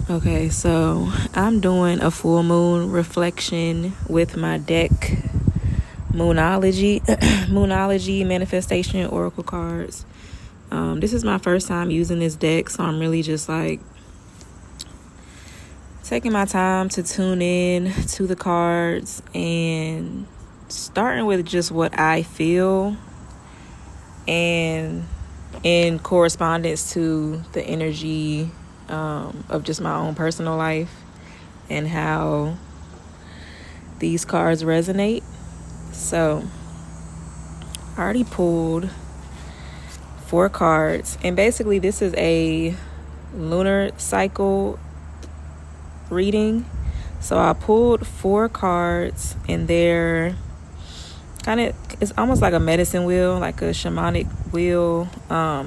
Okay, so I'm doing a full moon reflection with my deck, Moonology, Moonology Manifestation Oracle cards. This is my first time using this deck, so I'm really just like taking my time to tune in to the cards and starting with just what I feel and in correspondence to the energy of just my own personal life and how these cards resonate. So I already pulled 4 cards, and basically this is a lunar cycle reading. So I pulled 4 cards, and they're it's almost like a medicine wheel, like a shamanic wheel.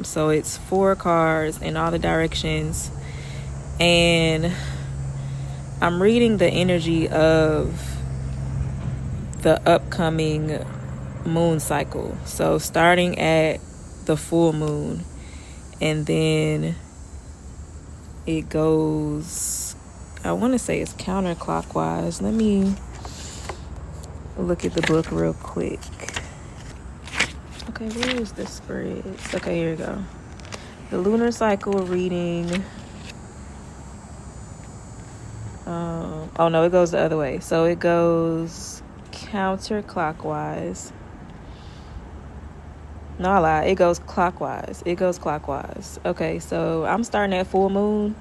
So it's 4 cards in all the directions, and I'm reading the energy of the upcoming moon cycle. So starting at the full moon, and then it goes, I want to say it's counterclockwise. Let me look at the book real quick. Okay, where is the spreads? Okay, here we go. The lunar cycle reading. Oh no, it goes the other way. So it goes counterclockwise. No, I lied. It goes clockwise. Okay, so I'm starting at full moon,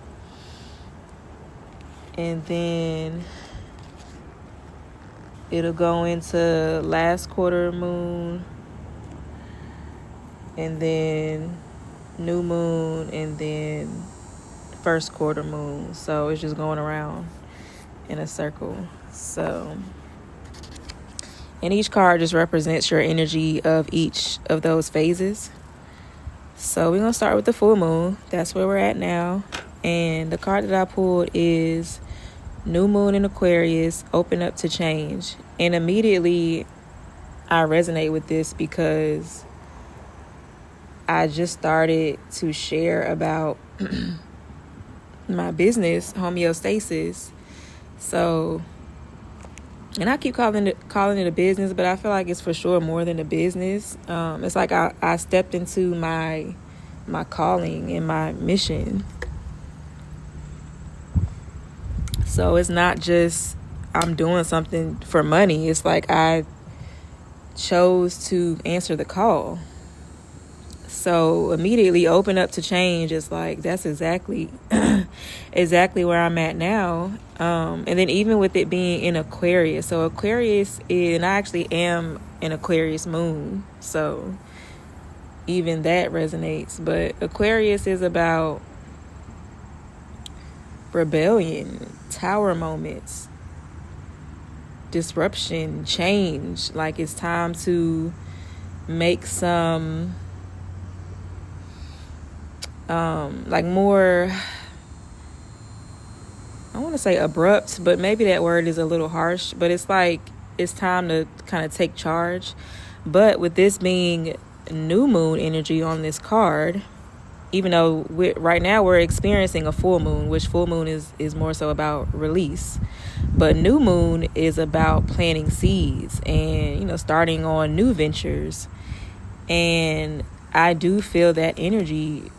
and then it'll go into last quarter moon, and then new moon, and then first quarter moon. So it's just going around in a circle. So, and each card just represents your energy of each of those phases. So we're going to start with the full moon. That's where we're at now. And the card that I pulled is New Moon in Aquarius, Open Up to Change. And immediately I resonate with this because I just started to share about my business, homeostasis. So, and I keep calling it a business, but I feel like it's for sure more than a business. It's like I stepped into my calling and my mission. So it's not just I'm doing something for money. It's like I chose to answer the call. So immediately Open Up to Change is like, that's exactly where I'm at now. And then even with it being in Aquarius. So Aquarius is, and I actually am an Aquarius moon. So even that resonates. But Aquarius is about rebellion, tower moments, disruption, change. Like it's time to make some like more, I want to say abrupt, but maybe that word is a little harsh, but it's like it's time to kind of take charge. But with this being new moon energy on this card, even though right now we're experiencing a full moon, which full moon is more so about release, but new moon is about planting seeds and starting on new ventures. And I do feel that energy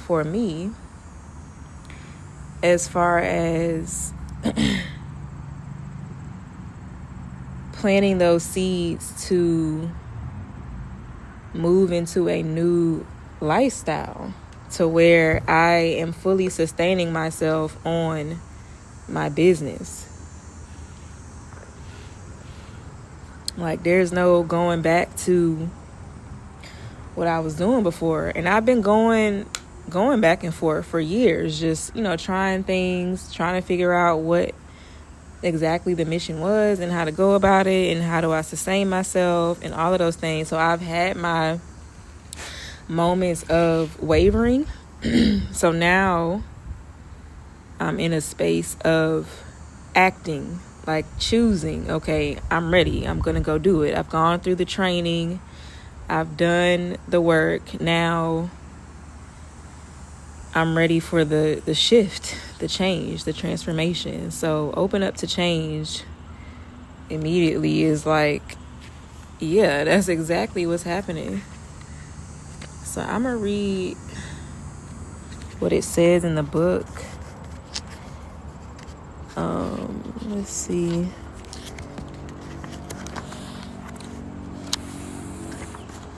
for me as far as planting those seeds to move into a new lifestyle to where I am fully sustaining myself on my business. Like there's no going back to what I was doing before. And I've been going back and forth for years, just trying things, trying to figure out what exactly the mission was and how to go about it and how do I sustain myself and all of those things. So I've had my moments of wavering. So now I'm in a space of acting, like choosing, okay, I'm ready, I'm gonna go do it. I've gone through the training, I've done the work. Now I'm ready for the shift, the change, the transformation. So open up to change immediately is like, yeah, that's exactly what's happening. So I'm going to read what it says in the book. Let's see.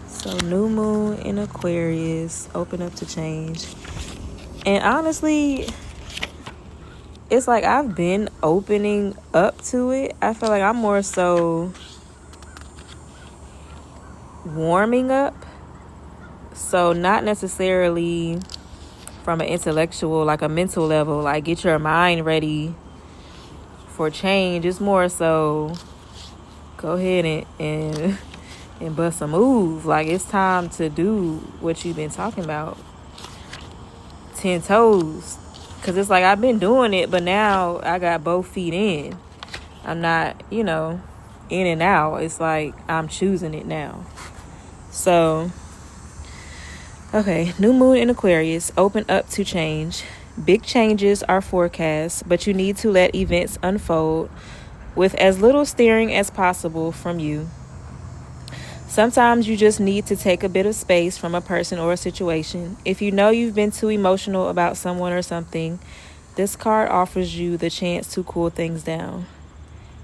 So new moon in Aquarius, open up to change. And honestly, it's like I've been opening up to it. I feel like I'm more so warming up. So not necessarily from an intellectual, like a mental level, like get your mind ready for change. It's more so go ahead and bust a move. Like it's time to do what you've been talking about. 10 toes. Because it's like I've been doing it, but now I got both feet in. I'm not, in and out. It's like I'm choosing it now. So, okay, new moon in Aquarius, open up to change. Big changes are forecast, but you need to let events unfold with as little steering as possible from you. Sometimes you just need to take a bit of space from a person or a situation. If you know you've been too emotional about someone or something, this card offers you the chance to cool things down.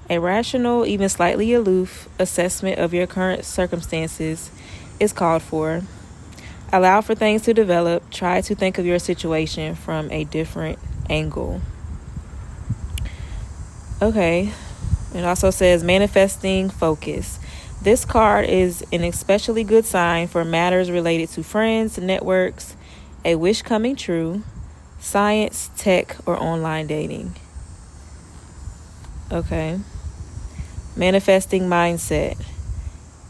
A rational, even slightly aloof assessment of your current circumstances is called for. Allow for things to develop. Try to think of your situation from a different angle. Okay. It also says manifesting focus. This card is an especially good sign for matters related to friends, networks, a wish coming true, science, tech, or online dating. Okay. Manifesting mindset.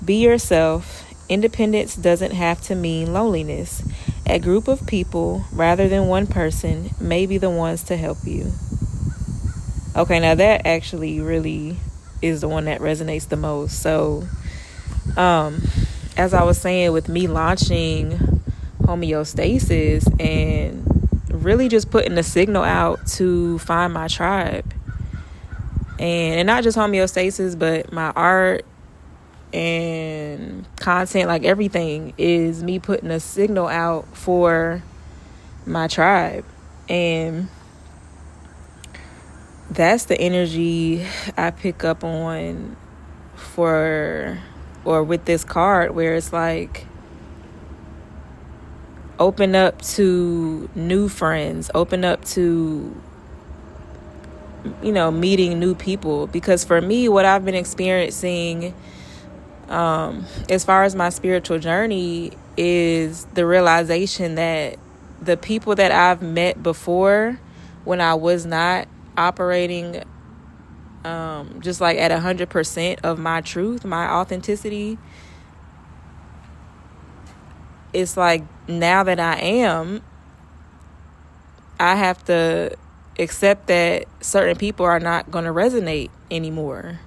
Be yourself. Independence doesn't have to mean loneliness. A group of people, rather than one person, may be the ones to help you. Okay, now that actually really is the one that resonates the most. So, as I was saying, with me launching homeostasis and really just putting the signal out to find my tribe, and not just homeostasis, but my art and content, like everything is me putting a signal out for my tribe. And that's the energy I pick up on with this card, where it's like open up to new friends, open up to meeting new people. Because for me, what I've been experiencing as far as my spiritual journey is the realization that the people that I've met before, when I was not operating just like at 100% of my truth, my authenticity, it's like now that I have to accept that certain people are not going to resonate anymore.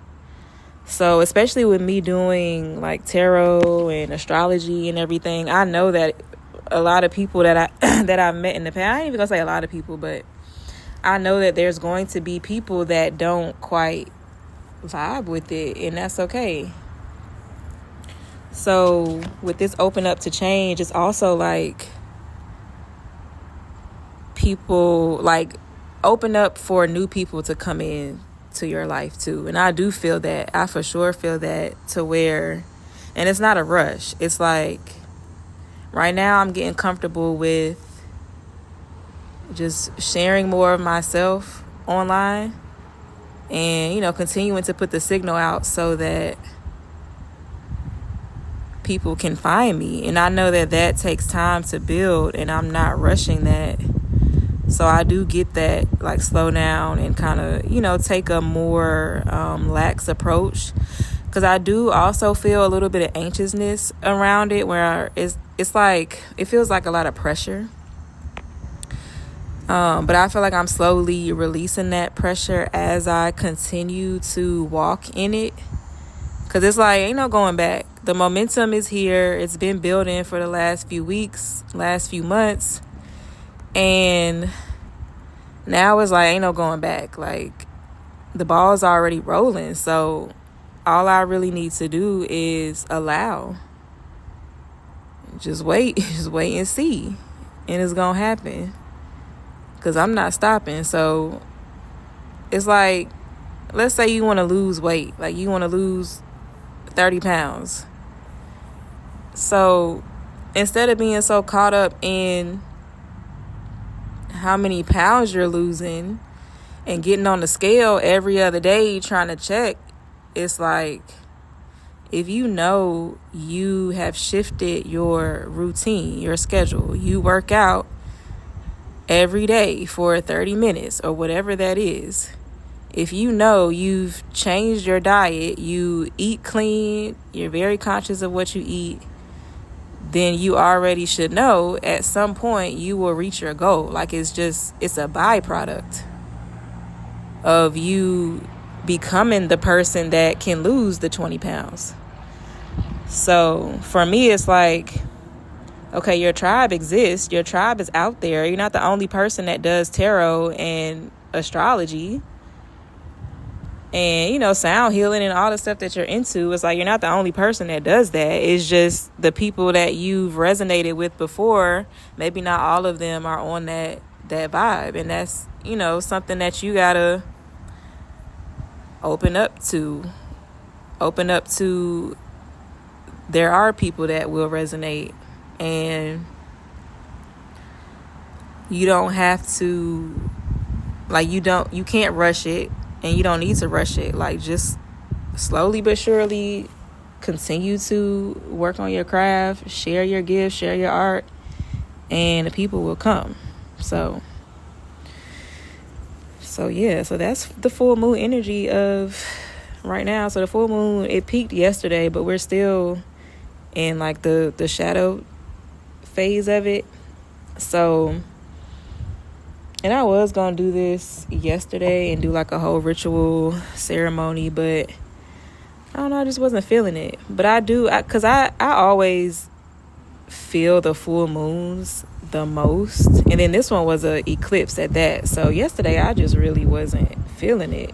So especially with me doing like tarot and astrology and everything, I know that a lot of people that I've met in the past, I ain't even gonna say a lot of people, but I know that there's going to be people that don't quite vibe with it, and that's okay. So with this open up to change, it's also like people, like open up for new people to come in to your life too. And I do feel that. I for sure feel that, to where, and it's not a rush. It's like right now I'm getting comfortable with just sharing more of myself online and, continuing to put the signal out so that people can find me. And I know that takes time to build, and I'm not rushing that. So I do get that, like, slow down and kind of, take a more lax approach. Because I do also feel a little bit of anxiousness around it, where it's like, it feels like a lot of pressure. But I feel like I'm slowly releasing that pressure as I continue to walk in it. Because it's like, ain't no going back. The momentum is here. It's been building for the last few weeks, last few months. And now it's like, ain't no going back. Like, the ball's already rolling. So all I really need to do is allow. Just wait. Just wait and see. And it's going to happen. Because I'm not stopping. So it's like, let's say you want to lose weight. Like, you want to lose 30 pounds. So instead of being so caught up in how many pounds you're losing and getting on the scale every other day trying to check, it's like, if you know you have shifted your routine, your schedule, you work out every day for 30 minutes or whatever that is. If you know you've changed your diet, you eat clean, you're very conscious of what you eat, then you already should know at some point you will reach your goal. Like, it's a byproduct of you becoming the person that can lose the 20 pounds. So for me, it's like, okay, your tribe exists. Your tribe is out there. You're not the only person that does tarot and astrology and, sound healing and all the stuff that you're into. It's like, you're not the only person that does that. It's just the people that you've resonated with before. Maybe not all of them are on that vibe. And that's, something that you gotta open up to. There are people that will resonate, and you don't have to, like, you can't rush it, and you don't need to rush it. Like, just slowly but surely continue to work on your craft, share your gifts, share your art, and the people will come. So yeah, so that's the full moon energy of right now. So the full moon, it peaked yesterday, but we're still in like the shadow phase of it. So, and I was gonna do this yesterday and do like a whole ritual ceremony, but I don't know, I just wasn't feeling it. But because I always feel the full moons the most, and then this one was a eclipse at that. So yesterday I just really wasn't feeling it.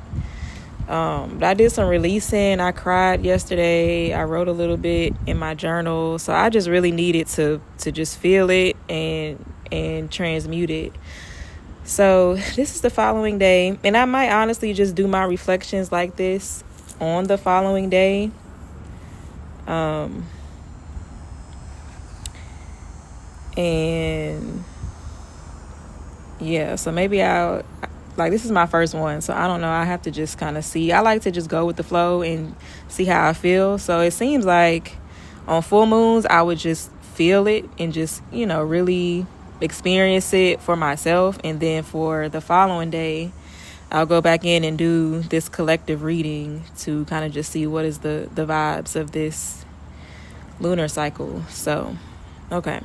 But I did some releasing. I cried yesterday. I wrote a little bit in my journal. So I just really needed to just feel it and transmute it. So this is the following day. And I might honestly just do my reflections like this on the following day. And yeah, so maybe this is my first one, so I don't know. I have to just kind of see. I like to just go with the flow and see how I feel. So it seems like on full moons, I would just feel it and just, really experience it for myself. And then for the following day, I'll go back in and do this collective reading to kind of just see what is the vibes of this lunar cycle. So, okay.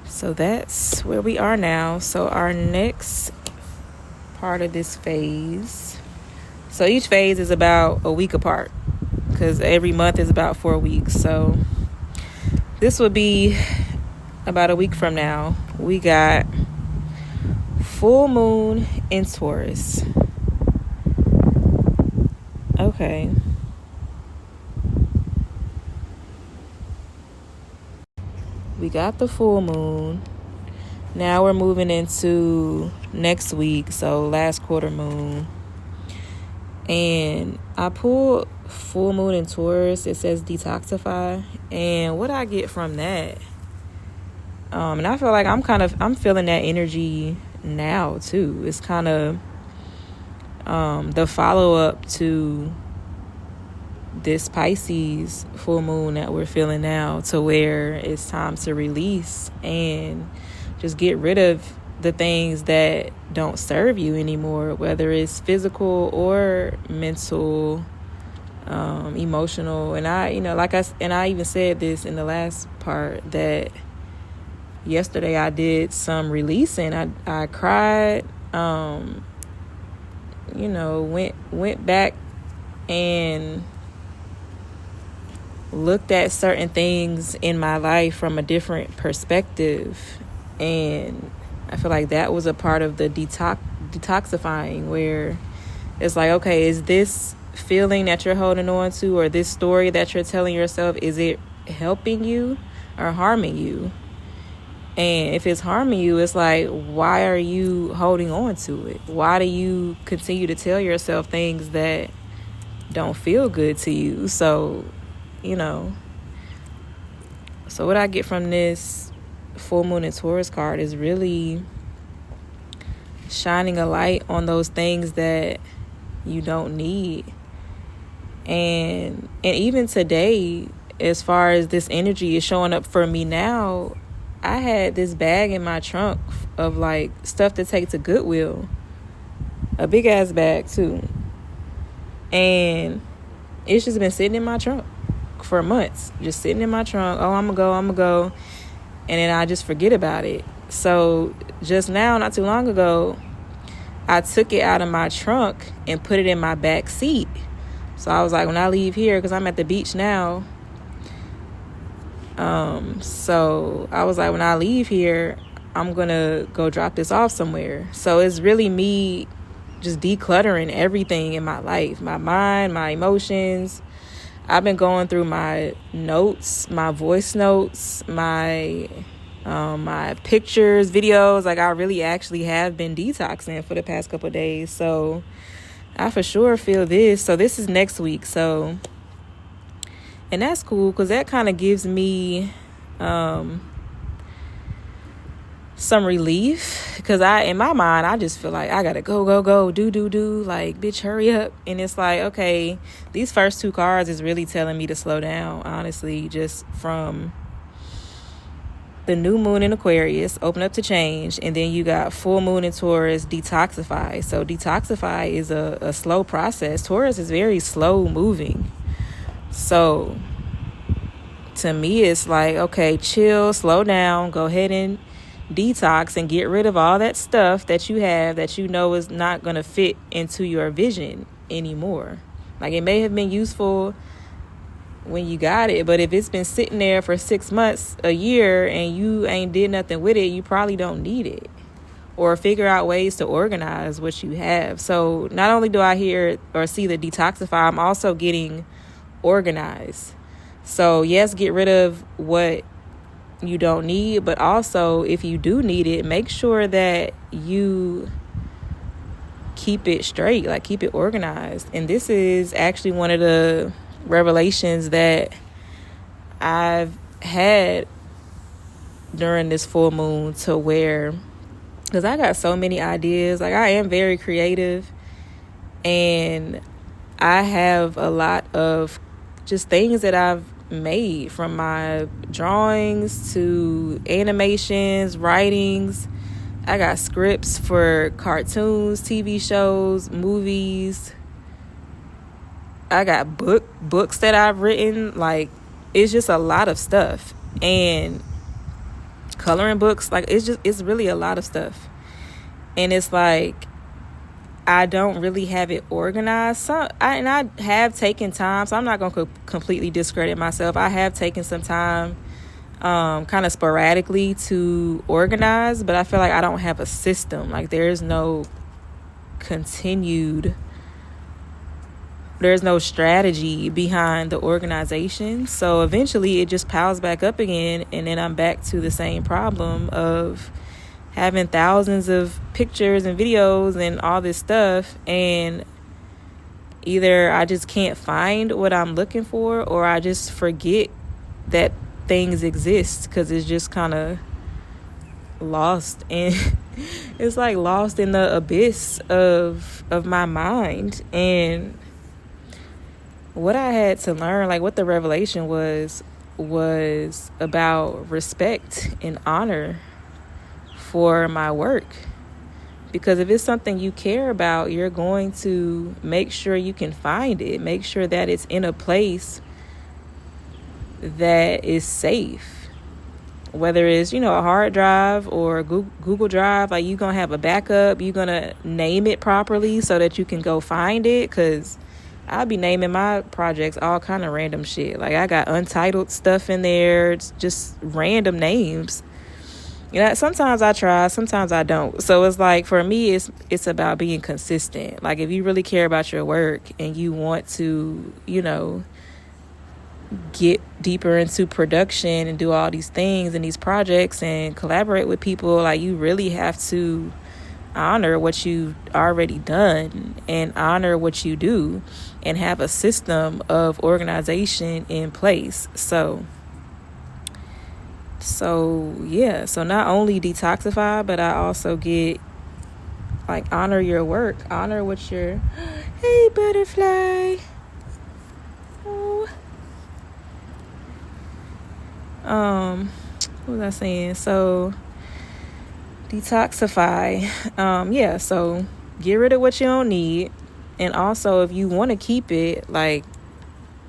So that's where we are now. So our next part of this phase, so each phase is about a week apart because every month is about 4 weeks. So this would be about a week from now. We got full moon in Taurus. Okay. We got the full moon. Now we're moving into next week, so last quarter moon. And I pulled full moon in Taurus. It says detoxify. And what I get from that, and I feel like I'm feeling that energy now too. It's kind of the follow-up to this Pisces full moon that we're feeling now, to where it's time to release and just get rid of the things that don't serve you anymore, whether it's physical or mental, emotional. And I even said this in the last part, that yesterday I did some releasing. I cried, went back and looked at certain things in my life from a different perspective. And I feel like that was a part of the detoxifying, where it's like, okay, is this feeling that you're holding on to, or this story that you're telling yourself, is it helping you or harming you? And if it's harming you, it's like, why are you holding on to it? Why do you continue to tell yourself things that don't feel good to you? So, so what I get from this full moon and Taurus card is really shining a light on those things that you don't need. And even today, as far as this energy is showing up for me now, I had this bag in my trunk of like stuff to take to Goodwill, a big ass bag too, and it's just been sitting in my trunk for months, just sitting in my trunk. Oh, I'm gonna go, and then I just forget about it. So just now, not too long ago, I took it out of my trunk and put it in my back seat. So I was like, when I leave here, because I'm at the beach now, so I was like, when I leave here, I'm gonna go drop this off somewhere. So it's really me just decluttering everything in my life, my mind, my emotions. I've been going through my notes, my voice notes, my pictures, videos. Like, I really actually have been detoxing for the past couple of days. So I for sure feel this. So this is next week. So, and that's cool, because that kind of gives me some relief, because in my mind, I just feel like I gotta go, do, like, bitch, hurry up. And it's like, okay, these first two cards is really telling me to slow down, honestly, just from the new moon in Aquarius, open up to change, and then you got full moon in Taurus, detoxify. So detoxify is a slow process. Taurus is very slow moving. So to me, it's like, okay, chill, slow down, go ahead and detox and get rid of all that stuff that you have that you know is not going to fit into your vision anymore. Like, it may have been useful when you got it, but if it's been sitting there for 6 months, a year, and you ain't did nothing with it, you probably don't need it. Or figure out ways to organize what you have. So not only do I hear or see the detoxify, I'm also getting organized. So yes, get rid of what you don't need, but also if you do need it, make sure that you keep it straight, like keep it organized. And this is actually one of the revelations that I've had during this full moon, to where, because I got so many ideas, like I am very creative, and I have a lot of just things that I've made, from my drawings to animations, writings. I got scripts for cartoons, TV shows, movies. I got books that I've written. Like, it's just a lot of stuff. And coloring books, like, it's really a lot of stuff. And it's like, I don't really have it organized. I have taken time, so I'm not going to completely discredit myself. I have taken some time kind of sporadically to organize, but I feel like I don't have a system. Like, there's no strategy behind the organization. So eventually it just piles back up again, and then I'm back to the same problem of having thousands of pictures and videos and all this stuff, and either I just can't find what I'm looking for, or I just forget that things exist, because it's just kind of lost, and it's like lost in the abyss of my mind. And what I had to learn, like what the revelation was about respect and honor for my work. Because if it's something you care about, you're going to make sure you can find it. Make sure that it's in a place that is safe. Whether it's, a hard drive or a Google Drive, like, you're going to have a backup. You're going to name it properly so that you can go find it. Because I'll be naming my projects all kind of random shit. Like, I got untitled stuff in there. It's just random names. Sometimes I try, sometimes I don't. So it's like, for me, it's about being consistent. Like, if you really care about your work and you want to, get deeper into production and do all these things and these projects and collaborate with people, like, you really have to honor what you've already done and honor what you do and have a system of organization in place. So yeah, so not only detoxify, but I also get, like, honor your work, honor what you're, hey, butterfly. Oh. What was I saying? So detoxify. Yeah, so get rid of what you don't need, and also, if you want to keep it, like,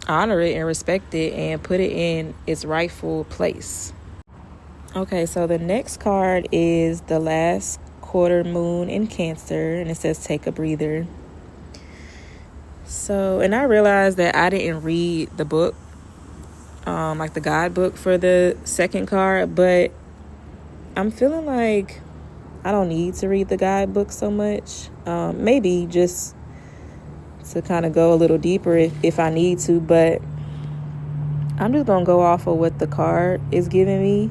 honor it and respect it and put it in its rightful place. Okay, so the next card is the last quarter moon in Cancer, and it says take a breather. So, and I realized that I didn't read the book, like the guidebook for the second card, but I'm feeling like I don't need to read the guidebook so much. Maybe just to kind of go a little deeper if I need to, but I'm just going to go off of what the card is giving me,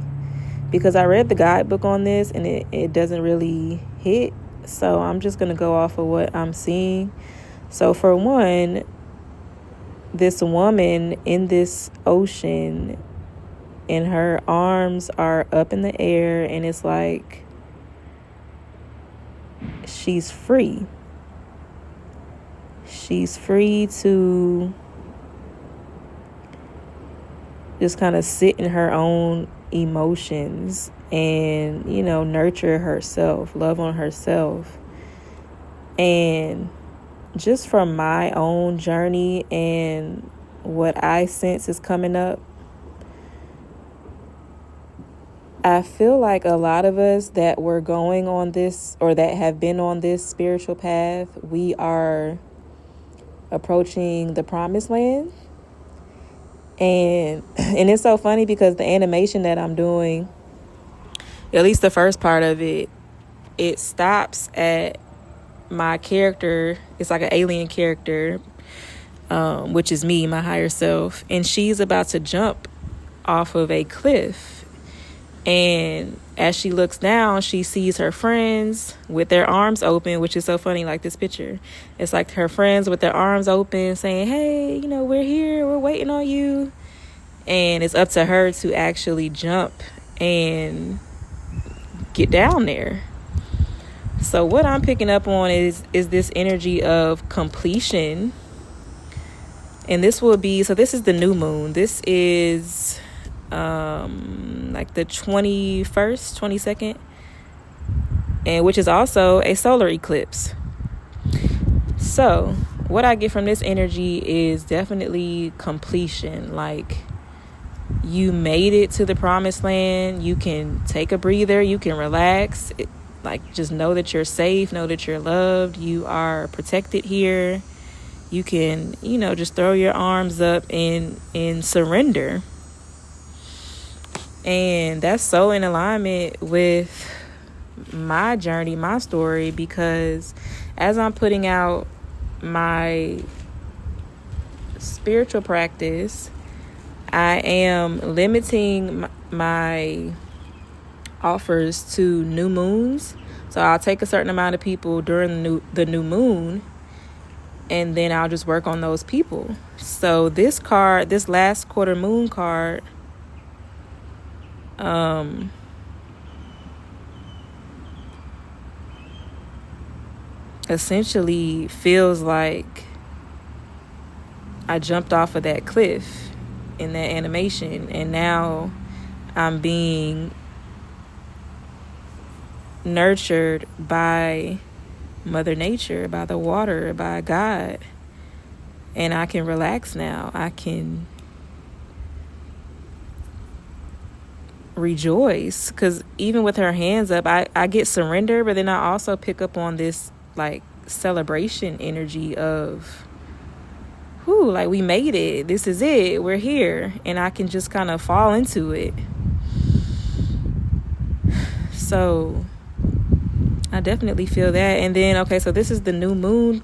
because I read the guidebook on this and it doesn't really hit. So I'm just going to go off of what I'm seeing. So for one, this woman in this ocean, and her arms are up in the air, and it's like she's free. She's free to just kind of sit in her own emotions and, nurture herself, love on herself. And just from my own journey and what I sense is coming up, I feel like a lot of us that were going on this, or that have been on this spiritual path, we are approaching the promised land. And it's so funny because the animation that I'm doing, at least the first part of it, it stops at my character. It's like an alien character, which is me, my higher self. And she's about to jump off of a cliff. And as she looks down, she sees her friends with their arms open, which is so funny, like this picture. It's like her friends with their arms open saying, hey, we're here, we're waiting on you. And it's up to her to actually jump and get down there. So what I'm picking up on is this energy of completion. And this will be, so this is the new moon. This is like the 21st, 22nd, and which is also a solar eclipse. So what I get from this energy is definitely completion. Like, you made it to the promised land. You can take a breather. You can relax. Like, just know that you're safe. Know that you're loved. You are protected here. You can, just throw your arms up and surrender. And that's so in alignment with my journey, my story, because as I'm putting out my spiritual practice, I am limiting my offers to new moons. So I'll take a certain amount of people during the new moon, and then I'll just work on those people. So this card, this last quarter moon card, essentially feels like I jumped off of that cliff in that animation, and now I'm being nurtured by Mother Nature, by the water, by God, and I can relax now. I can rejoice, because even with her hands up, I get surrender, but then I also pick up on this like celebration energy of, whoo, like, we made it, this is it, we're here, and I can just kind of fall into it. So I definitely feel that. And then, okay, so this is the new moon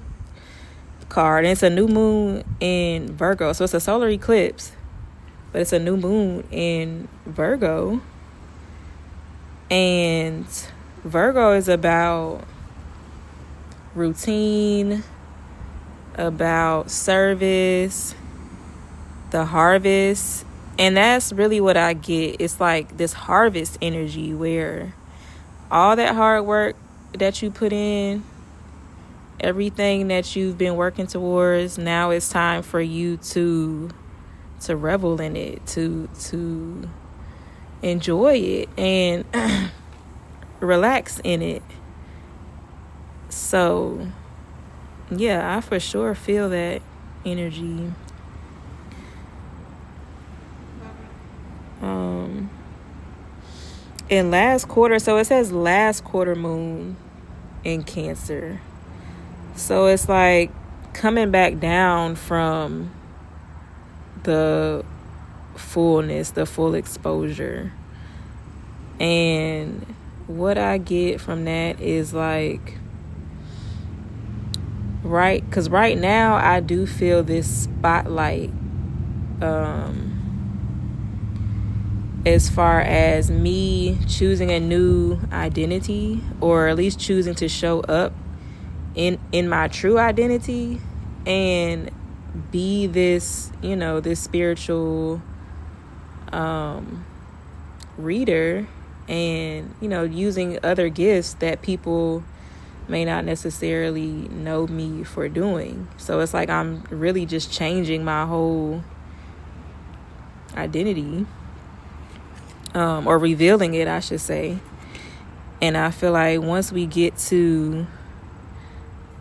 card, and it's a new moon in Virgo. So it's a solar eclipse, but it's a new moon in Virgo. And Virgo is about routine, about service, the harvest. And that's really what I get. It's like this harvest energy where all that hard work that you put in, everything that you've been working towards, now it's time for you to revel in it, to enjoy it and relax in it. So yeah, I for sure feel that energy. In last quarter, so it says last quarter moon in Cancer. So it's like coming back down from the fullness, the full exposure. And what I get from that is like, right, because right now I do feel this spotlight as far as me choosing a new identity, or at least choosing to show up in my true identity and be this, this spiritual reader, and using other gifts that people may not necessarily know me for doing. So it's like I'm really just changing my whole identity, or revealing it, I should say. And I feel like once we get to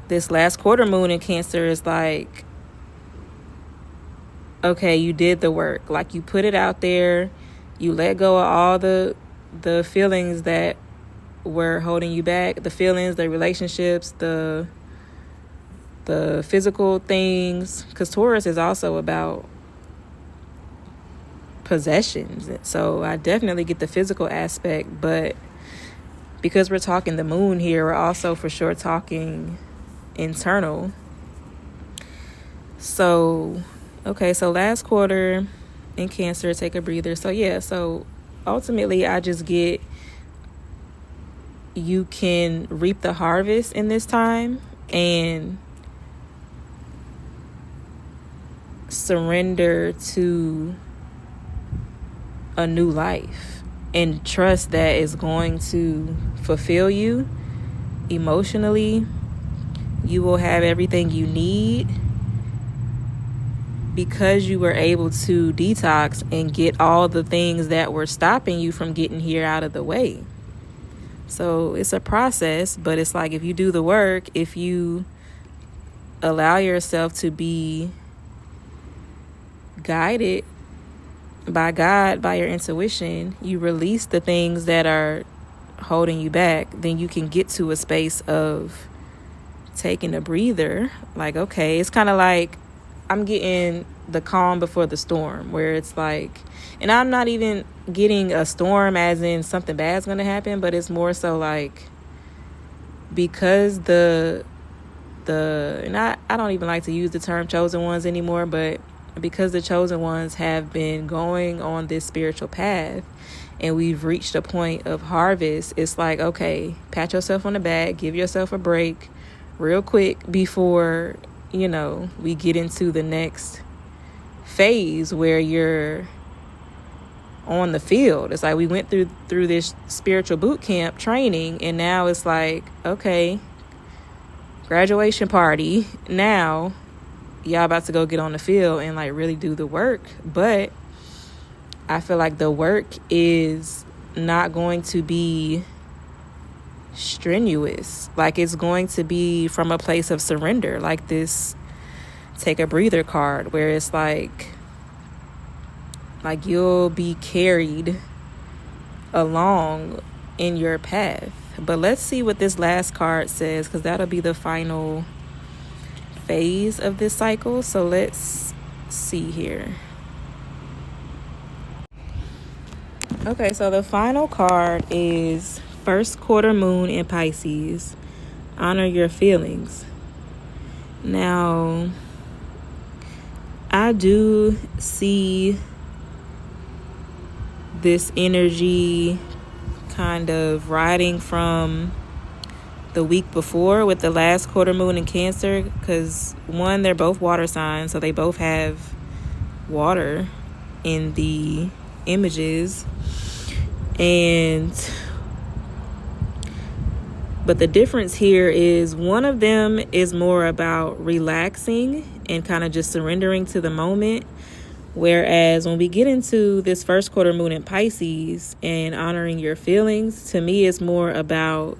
this last quarter moon in Cancer, is like, okay, you did the work. Like, you put it out there, you let go of all the feelings that were holding you back, the feelings, the relationships, the physical things, because Taurus is also about possessions. So I definitely get the physical aspect, but because we're talking the moon here, we're also for sure talking internal. So okay, so last quarter in Cancer, take a breather. So yeah, so ultimately I just get, you can reap the harvest in this time and surrender to a new life and trust that it's going to fulfill you emotionally. You will have everything you need because you were able to detox and get all the things that were stopping you from getting here out of the way. So it's a process, but it's like, if you do the work, if you allow yourself to be guided by God, by your intuition, you release the things that are holding you back, then you can get to a space of taking a breather. Like, okay, it's kind of like I'm getting the calm before the storm, where it's like, and I'm not even getting a storm as in something bad's going to happen, but it's more so like, because and I don't even like to use the term chosen ones anymore, but because the chosen ones have been going on this spiritual path and we've reached a point of harvest, it's like, okay, pat yourself on the back, give yourself a break real quick before, we get into the next phase where you're on the field. It's like we went through this spiritual boot camp training, and now it's like, okay, graduation party. Now y'all about to go get on the field and like really do the work. But I feel like the work is not going to be strenuous. Like, it's going to be from a place of surrender, like this take a breather card, where it's like you'll be carried along in your path. But let's see what this last card says, because that'll be the final phase of this cycle. So let's see here. Okay, so the final card is first quarter moon in Pisces. Honor your feelings. Now, I do see this energy kind of riding from the week before with the last quarter moon in Cancer, because one, they're both water signs, so they both have water in the images. But the difference here is one of them is more about relaxing and kind of just surrendering to the moment. Whereas when we get into this first quarter moon in Pisces and honoring your feelings, to me, it's more about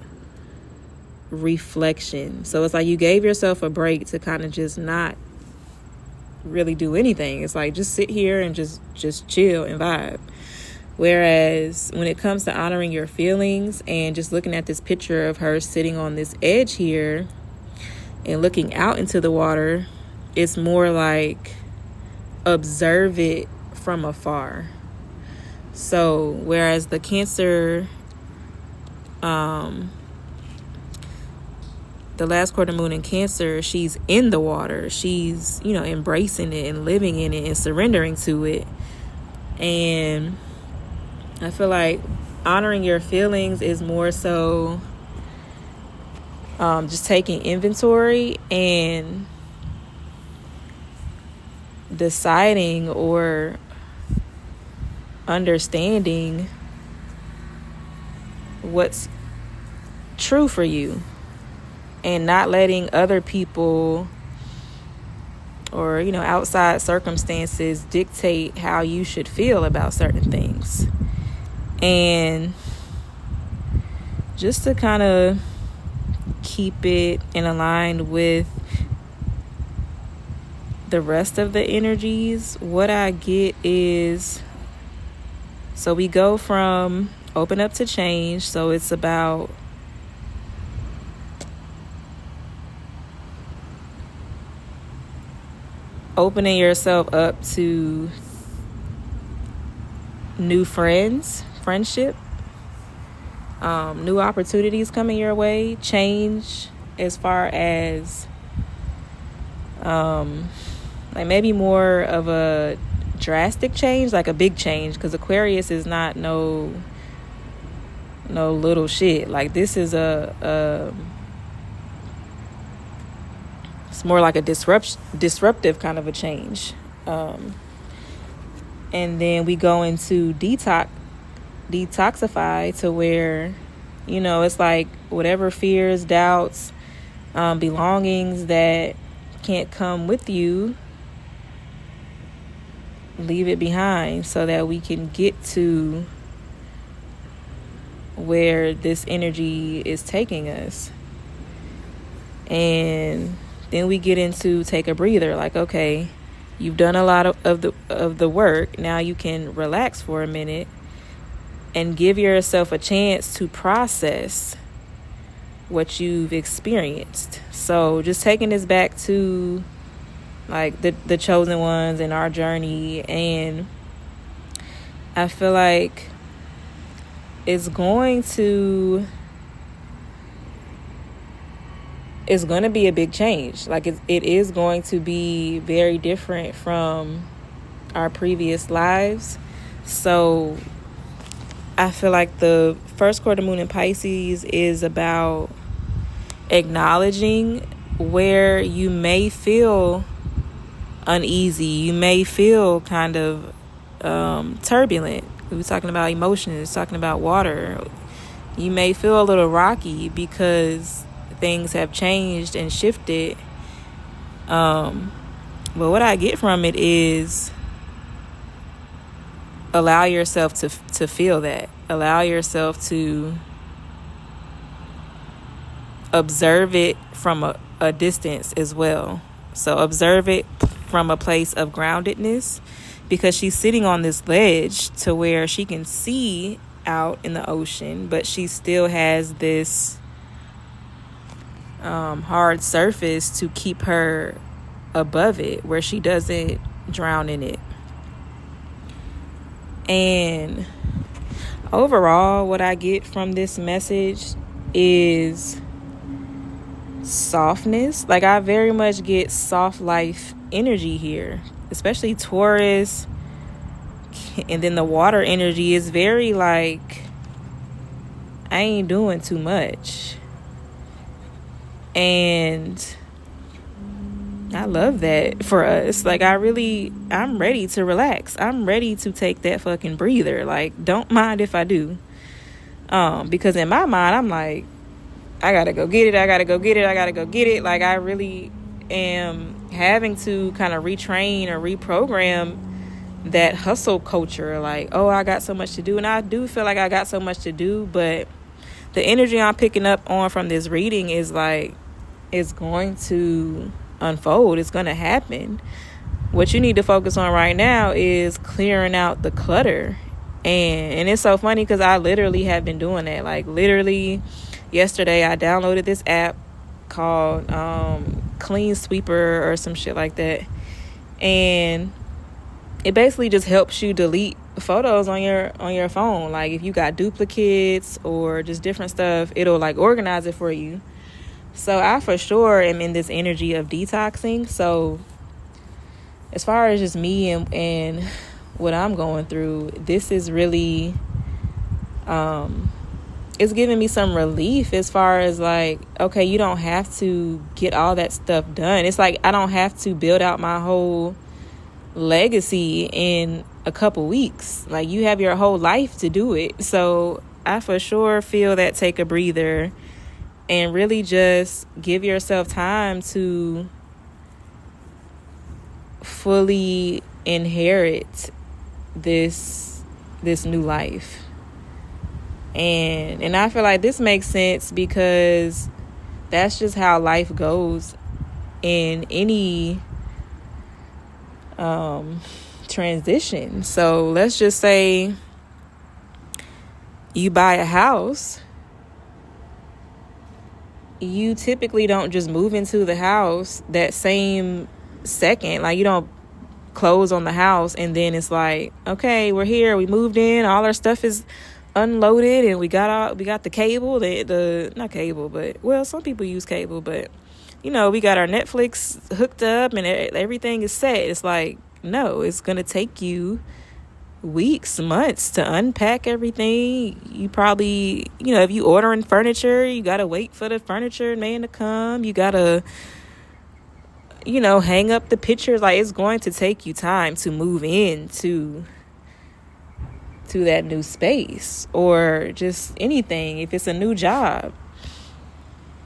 reflection. So it's like you gave yourself a break to kind of just not really do anything. It's like just sit here and just chill and vibe. Whereas when it comes to honoring your feelings and just looking at this picture of her sitting on this edge here and looking out into the water, it's more like observe it from afar. So whereas the Cancer, the last quarter moon in Cancer, she's in the water. She's, embracing it and living in it and surrendering to it. And I feel like honoring your feelings is more so just taking inventory and deciding or understanding what's true for you, and not letting other people or, outside circumstances dictate how you should feel about certain things. And just to kind of keep it in aligned with the rest of the energies, what I get is, so we go from open up to change. So it's about opening yourself up to new friendship, new opportunities coming your way, change as far as like maybe more of a drastic change, like a big change, because Aquarius is not no little shit. Like this is it's more like a disruptive kind of a change. And then we go into detoxify, to where, it's like whatever fears, doubts, belongings that can't come with you, leave it behind so that we can get to where this energy is taking us. And then we get into take a breather, like, okay, you've done a lot of the work. Now you can relax for a minute and give yourself a chance to process what you've experienced. So just taking this back to like the chosen ones in our journey, and I feel like it's going to be a big change. Like it is going to be very different from our previous lives. So I feel like the first quarter moon in Pisces is about acknowledging where you may feel uneasy, you may feel kind of turbulent. We were talking about emotions, talking about water. You may feel a little rocky because things have changed and shifted. But what I get from it is allow yourself to feel that. Allow yourself to observe it from a distance as well. So observe it from a place of groundedness, because she's sitting on this ledge to where she can see out in the ocean, but she still has this hard surface to keep her above it, where she doesn't drown in it. And overall, what I get from this message is softness. Like, I very much get soft life energy here, especially Taurus. And then the water energy is very like, I ain't doing too much. And I love that for us. Like, I'm ready to relax. I'm ready to take that fucking breather. Like, don't mind if I do. Because in my mind, I'm like, I gotta go get it. I gotta go get it. I gotta go get it. Like, I really am having to kind of retrain or reprogram that hustle culture. Like, oh, I got so much to do. And I do feel like I got so much to do. But the energy I'm picking up on from this reading is like, it's going to unfold. It's going to happen. What you need to focus on right now is clearing out the clutter. And it's so funny because I literally have been doing that. Like, literally yesterday I downloaded this app called Clean Sweeper or some shit like that. And it basically just helps you delete photos on your phone. Like, if you got duplicates or just different stuff, it'll like organize it for you. So I for sure am in this energy of detoxing. So as far as just me and what I'm going through, this is really it's giving me some relief as far as like, okay, you don't have to get all that stuff done. It's like, I don't have to build out my whole legacy in a couple weeks. Like, you have your whole life to do it. So I for sure feel that take a breather and really just give yourself time to fully inherit this new life. And I feel like this makes sense because that's just how life goes in any transition. So let's just say you buy a house. You typically don't just move into the house that same second. Like, you don't close on the house and then it's like, okay, we're here, we moved in, all our stuff is unloaded, and we got the cable, the not cable, but, well, some people use cable, but you know, we got our Netflix hooked up and everything is set. It's like, no, it's gonna take you weeks, months to unpack everything. You probably, you know, if you ordering furniture, you gotta wait for the furniture man to come. You gotta, you know, hang up the pictures. Like, it's going to take you time to move into that new space, or just anything. If it's a new job,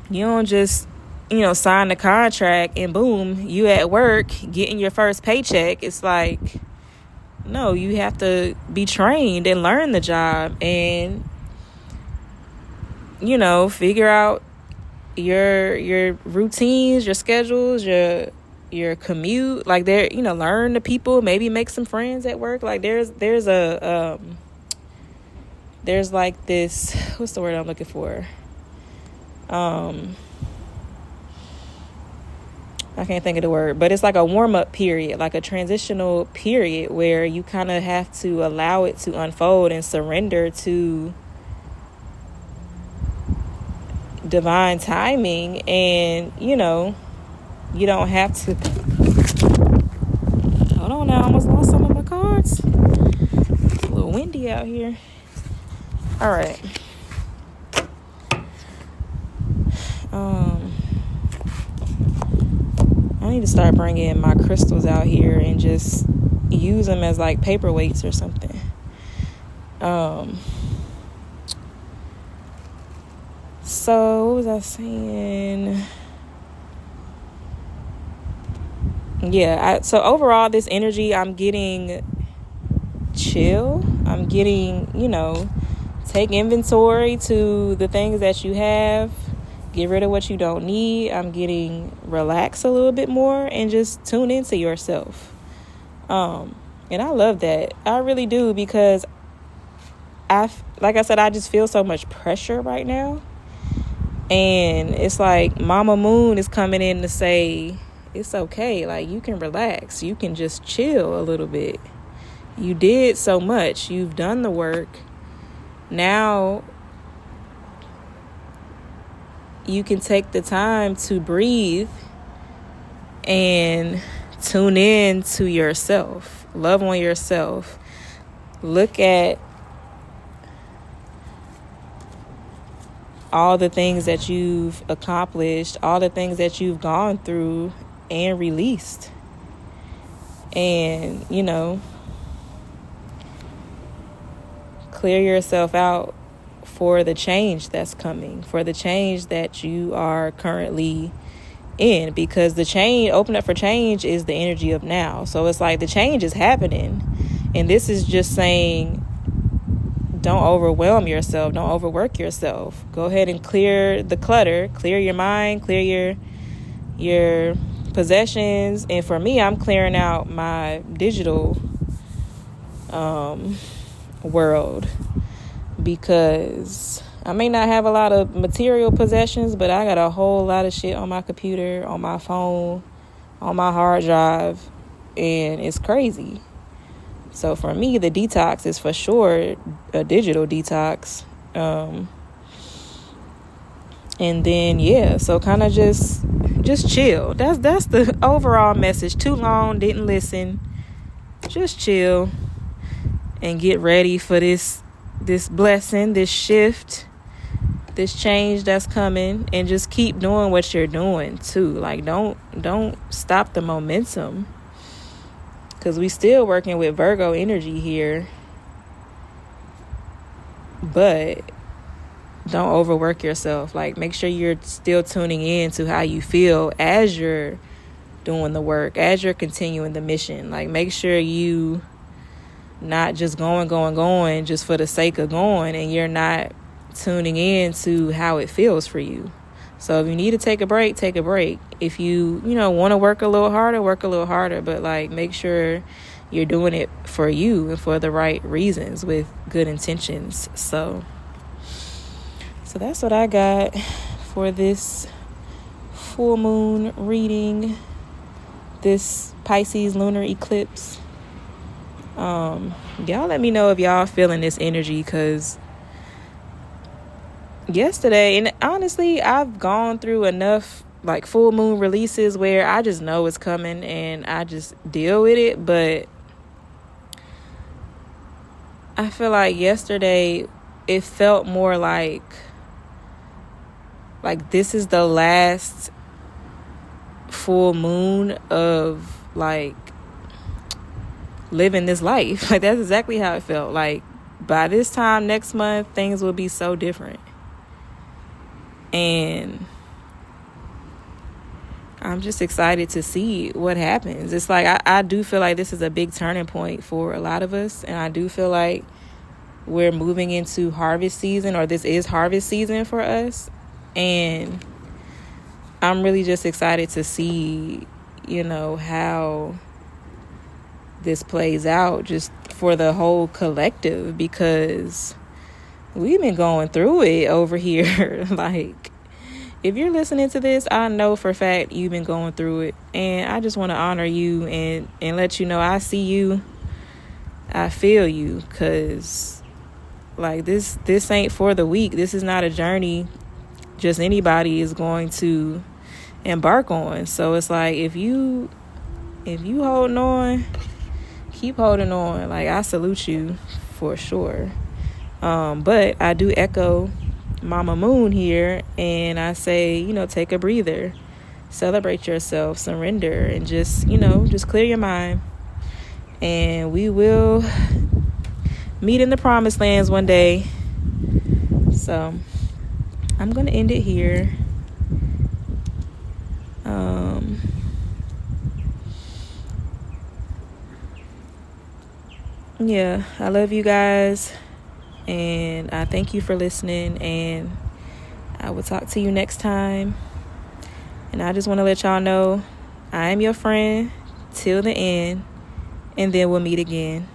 you don't just, you know, sign the contract and boom, you at work getting your first paycheck. It's like, no, you have to be trained and learn the job and, you know, figure out your routines, your schedules, your commute. Like, there, you know, learn the people, maybe make some friends at work. Like, there's like this, what's the word I'm looking for? I can't think of the word, but it's like a warm-up period, like a transitional period where you kind of have to allow it to unfold and surrender to divine timing. And, you know, you don't have to, hold on now, I almost lost some of my cards. It's a little windy out here. All right. I need to start bringing my crystals out here and just use them as like paperweights or something. So what was I saying? Yeah, so overall, this energy, I'm getting chill. I'm getting, you know, take inventory to the things that you have. Get rid of what you don't need. I'm getting relaxed a little bit more and just tune into yourself. And I love that. I really do, because like I said, I just feel so much pressure right now. And it's like Mama Moon is coming in to say, it's okay. Like, you can relax. You can just chill a little bit. You did so much. You've done the work. now you can take the time to breathe and tune in to yourself. Love on yourself. Look at all the things that you've accomplished, all the things that you've gone through and released. And, clear yourself out for the change that's coming, for the change that you are currently in, because the change, open up for change, is the energy of now. So it's like the change is happening, and this is just saying, don't overwhelm yourself, don't overwork yourself. Go ahead and clear the clutter, clear your mind, clear your possessions. And for me, I'm clearing out my digital world, because I may not have a lot of material possessions, but I got a whole lot of shit on my computer, on my phone, on my hard drive, and it's crazy. So for me, the detox is for sure a digital detox. And then, so kind of just chill. That's the overall message. Too long, didn't listen. Just chill and get ready for this blessing, this shift, this change that's coming, and just keep doing what you're doing too. Like, don't stop the momentum, because we still working with Virgo energy here. But don't overwork yourself. Like, make sure you're still tuning in to how you feel as you're doing the work, as you're continuing the mission. Like, make sure you not just going just for the sake of going, and you're not tuning in to how it feels for you. So if you need to take a break, take a break. If you want to work a little harder, but like, make sure you're doing it for you and for the right reasons with good intentions. So that's what I got for this full moon reading, this Pisces lunar eclipse. Y'all let me know if y'all feeling this energy, because yesterday, and honestly, I've gone through enough like full moon releases where I just know it's coming and I just deal with it. But I feel like yesterday it felt more like this is the last full moon of like living this life. Like, that's exactly how it felt. Like, by this time next month, things will be so different. And I'm just excited to see what happens. It's like, I do feel like this is a big turning point for a lot of us. And I do feel like we're moving into harvest season, or this is harvest season for us. And I'm really just excited to see, how this plays out just for the whole collective, because we've been going through it over here. Like, if you're listening to this, I know for a fact you've been going through it, and I just want to honor you and let you know I see you, I feel you, because like this ain't for the weak. This is not a journey just anybody is going to embark on. So it's like, if you holding on, keep holding on. Like, I salute you for sure. But I do echo Mama Moon here, and I say, take a breather, celebrate yourself, surrender, and just clear your mind. And we will meet in the promised lands one day. So I'm going to end it here. I love you guys, and I thank you for listening, and I will talk to you next time. And I just want to let y'all know I am your friend till the end, and then we'll meet again.